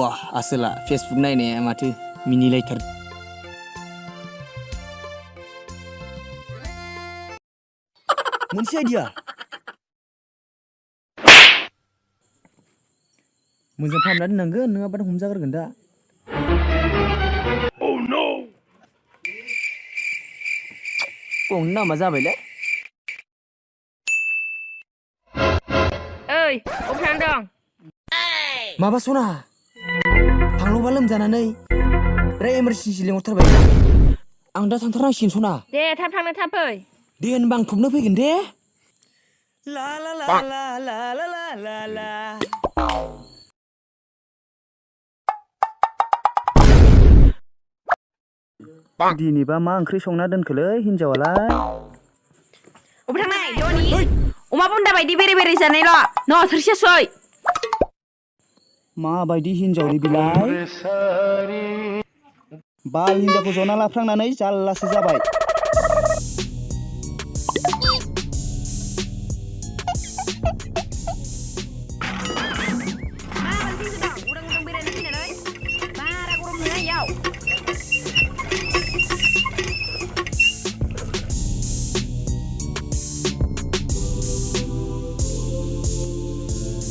Wah, asal Facebook naik mati mini lighter. Munsi dia. Munsi paham dan nangga, nengah pada humza kergenda. Oh no. Oh, nama zabel. Ơi, ông Thang dong. Maba sona. Panglo balem jananai. Rai emergency leंहरथारबाय. आं दा थांथारनांसिगोन सना. दे थाब थांनो थाब फै. दे होनबा आं थबनो फैगोन दे. ला ला ला ला ला ला ला ला. दिनैबा मा ओंख्रि संना दोनखोलै हिनजावालाय? अबे थांनाय देवानि? अमा बुन्दा बायदि बेरे बेरे जानायल'. न' थोरसिया सय. माबायदि हिनजावलै बिलाय? बाल हिनजावखौ जना लाफ्रांनानै जाल्लासो जाबाय.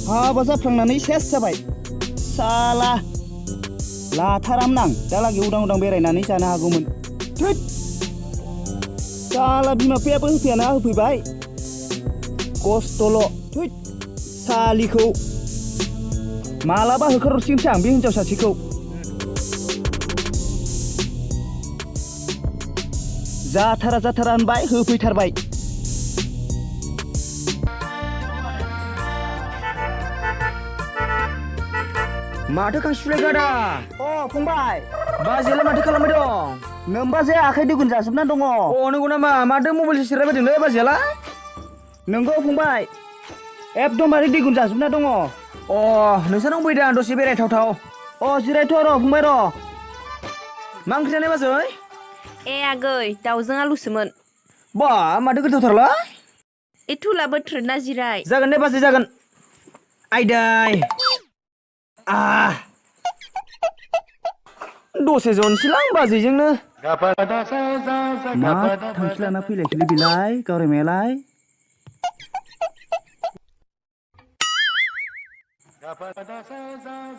हाबा जाफ्लांनानै सेस जाबाय. साला लाथाराम नां दालागै उदां उदां बेरायनानै जानो हागौमोन. थैद साला बिमा बिफायाबो होफैयाना होफैबाय. खस्थ'ल' थैद सालिखौ मालाबा होखारहरसिगोनसो आं बे हिनजाव सासेखौ. जाथारा जाथारा होनबाय होफैथारबाय. माथो खांसिलाय गादा? अ फंबाय, बाजैयालाय माथो खालामबाय दं? नोमबाजैया आखाइ दोगोन जाजोबना दङ. अ नंगौ नामा? माथो मबाइलसो सेरबाय दंलै बाजैयालाय? नंगौ फंबाय, एकदमबारे दैगुन जाजोबना दङ. अ नोंसानाव फैदों आं दसे बेरायथावथाव. अ जिरायथ' र' फंबाय र'. मा ओंख्रि जानाय बाजै? ए आगै दाउजों आलुसोमोन. बा माथो गोथावथारलाय? एथुला बोथोर ना जिराय. जागोन दे बाजै जागोन. आयदाय दसे जनसैलां बाजैजोंनो. मा थांखि लाना फैलायखोलै बिलाय गावरायमायालाय?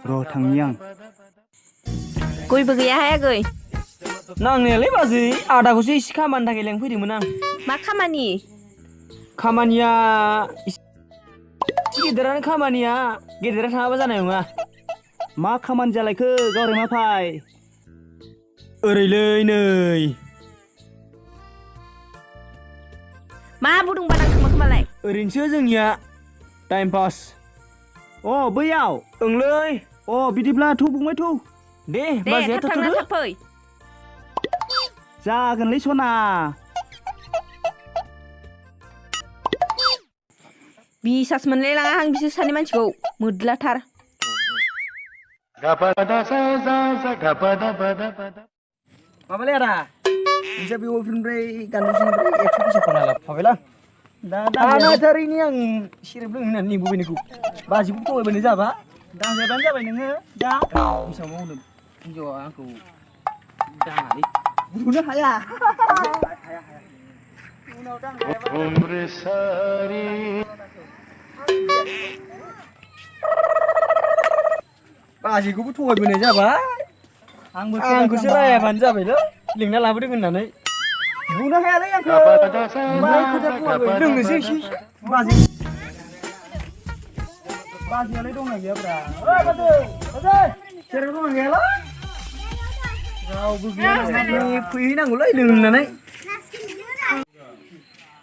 र' थांनि आं. गयबो गैयाहाय आगै. नांनायालाय बाजै आदाखौसो एसे खामानि थाखाय लेंफैदोंमोन आं. मा खामानि? खामानिया एसे गेदेरानो खामानिया. गेदेरा थाङाबा जानाय नङा. मा खामानि जालायखो गावरायमा फाय? ओरैलै नै. मा बुदुं बादां खोमालाय? ओरैनोसो जोंनिया टाइम पास. अ बैयाव ओंलै. अ बिदिब्ला थौ फंबाय थौ. दे बाजैया थाब थांना थाब फै. जागोनलै सना. बिसास मोनलायलाङा आं बिसोर सानै मानसिखौ मोद्लाथार. माबालै आदा नोंसा बे अफिसनिफ्राय गानजुसिनिफ्राय 100 फैसा खौना लाबोफाबायलां. दानाथारैनि आं सेरेब लोंनो होननानै नेबोबाय नोंखौ. बाजैखौ थगायबानो जाबा दांजाबानो जाबाय नोङो दा. बेसेबां मावनो हिनजावा आंखौ दाङालै बुनो हाया. उनाव बाजैखौबो थगायबोनाय जाबाय. आंखौसो रायाबानो जाबायलै लिंना लाबोदों होननानै. बुंनो हायालै आंखौ. माय खोथा बुङाखै लोंनोसै एसे. बाजैयालाय दंना गैयाब्रा? बाजै सेरेब दंना गैयालै? रावबो गैया फैहैनांगौलै लोंनानै.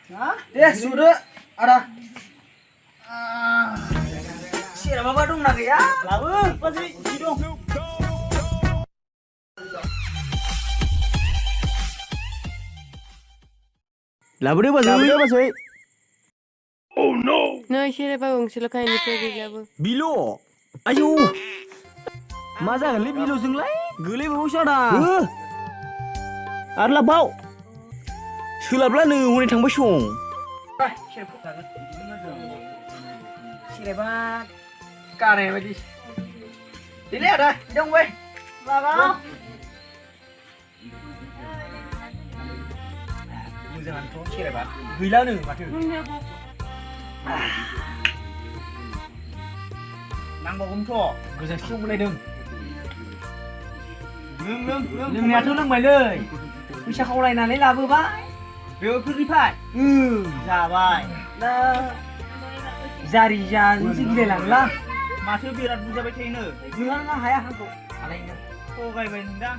Deh, sudah ada. Siapa bapak dong nak ya? Lalu pasti hidung. Lalu dia pasal. No, siapa gongsi lo kain itu gila. Bilo. Ayo. Masa geli bilo sungguh? Geli bawa sana. Arla bau. Sulaplah nih, huni tang basung. Siapa? Kare badi. Ini ada, dong weh. Lalu. Jangan tuh siapa? Gila nih, mati. Nang bawa kumto, gajah siung mulai dong. Lưng tuh lưng màyเลยไม่ใช่เขาอะไรนั่นเลยล่ะเบอร์บ้าเดี๋ยวขึ้นที่พายจ่าบายแล้วจารีจาสิ่งเดียวล่ะมาเชื่อบีรัดบุษบไปเทนเนอร์เนื้อน่าหายหันตัวอะไรเงี้ยโอ้ไกลไปนึงดัง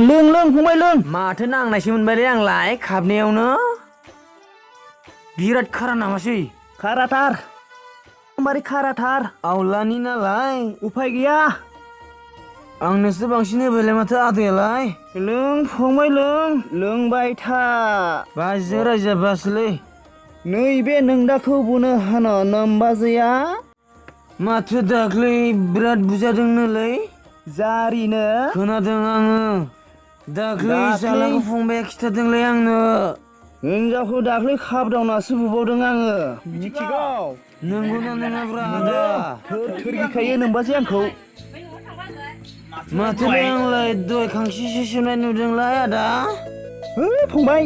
เรื่องคงไม่เรื่องมาเธอนั่งในชิมันไปได้ยังหลายขับแนวเนอะบีรัดคารานามาสิคาราตาร์Mari karatar, aulani nalai, upai gaya. Angnya sebangsine bele mata adelai. Leng phongmai leng bai tha. Baje raja basle. Nei be nang dakho buno hana nambazaya. Mata dakle berat bujadeng nalai. Zarino. Khonadeng angो. Dakle salahko phongbaय खिथादों लै आंनो. हिन्जावखौ दाख्लै खाबदावनासो बुबावदों आङो. मिथिगौ. नंगौना नङाब्रा आदा? थोरगिखायो नोंबाजै आंखौ. माथोलाय आंलाय दहाय खांसि सुसुनाय नुदोंलाय आदा? फंबाय।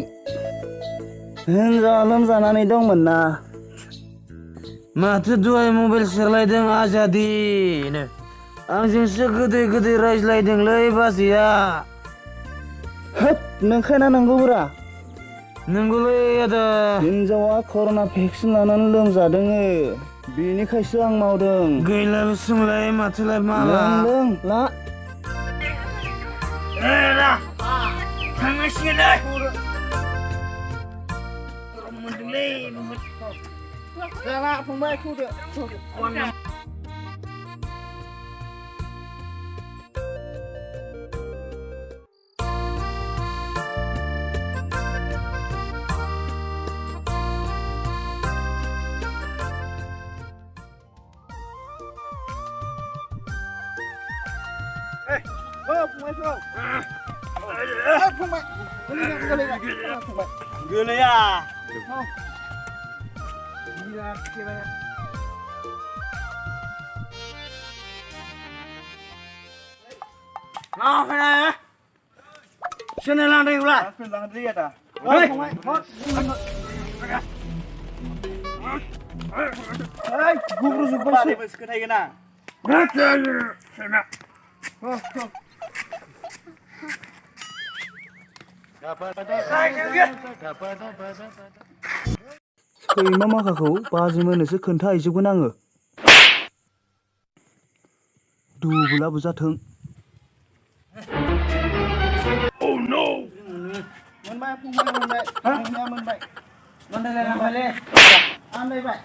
हिन्जावा लोमजानानै दंमोन ना। माथो दहाय मबाइल सेरलायदों आजादिनो। आंजोंसो गोदै रायज्लायदोंलै बाजैया। होद नोंखायना नंगौब्रा। नंगौलै आदा हिन्जावा कर'ना भेक्सिन लानानै लोमजादों बेनिखायसो आं मावदों गैलाबो सोंलाय माथोलाय माला लों ला ला थांनांसिगोनलै गरम मोनदोंलै जाला फंबाय थौदो Gila ya. Gila gimana? Nah, mana ya? Sini lantai ulah. Lantai dia dah. Hei, hei, gubru super sih. Masuk ke sana. Sana. सैमा माखाखौ बाजैमोननोसो खोन्थाहैजोबगोन आङो दुबुलाबो जाथों Oh no मोनबाय फंबाय मोनबाय मोनबाय मोनबाय आन्दायबाय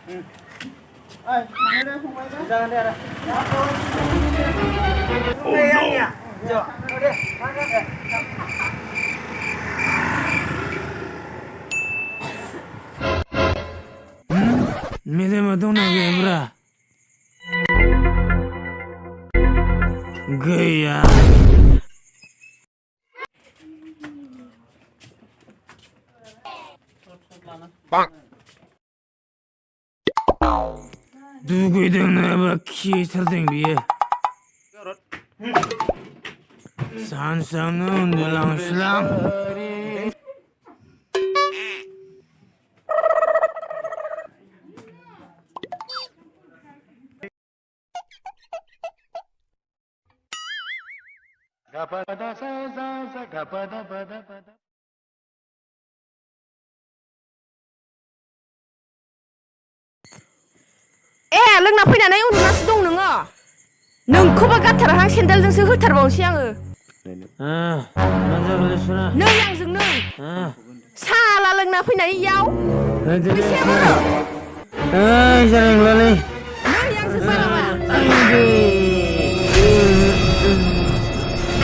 ओइ मोनबाय फंबाय जागोन दे आदा Oh no दे Mide madong na gebra. Gaya. Bang. Duguydong na ba kitarding biye. San na undalang slang. लोंना फैनानै उन्दुनासो दं नोङो नोंखौबा गाथारा आं सेन्देलजोंसो होथारबावनोसै आङो 만져볼래구나. नै आंजों नै साला लोंना फैनाय इयाव फैसाया बोरो 잘했네. नै आंजों बालाबा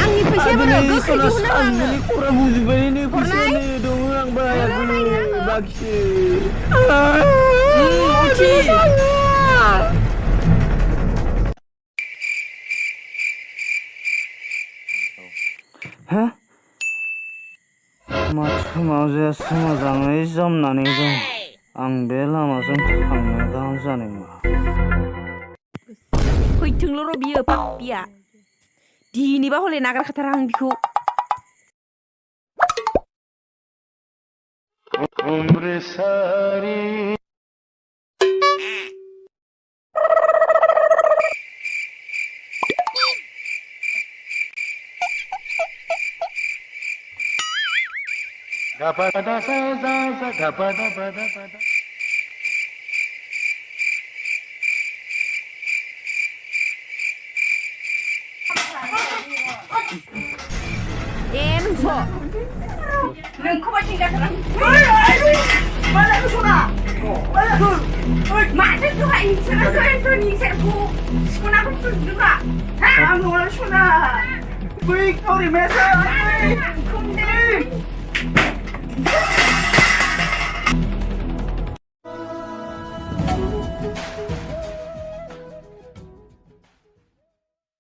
आंनि फैसाया बोरो गोख्रै दिहुननाङा आङो kurang bujuk ini Hurnay? dong orang bayar dulu bakshi. Uci Hah? माथो मावजायासो मोजाङै जमनानै दं आं बे लामाजों थांनो गाहाम जानाय नङा फैथोंल' र' बियो पाप्पिया दिनैबा हले नागारखाथारा आं बिखौ नोंखौ नोंखौबा थिंगाथारा माथो दहाय नोंसोरो सोरनि सेरखौ सनाखौ फुजोबा आं न'आव सना बै गावरि मेसा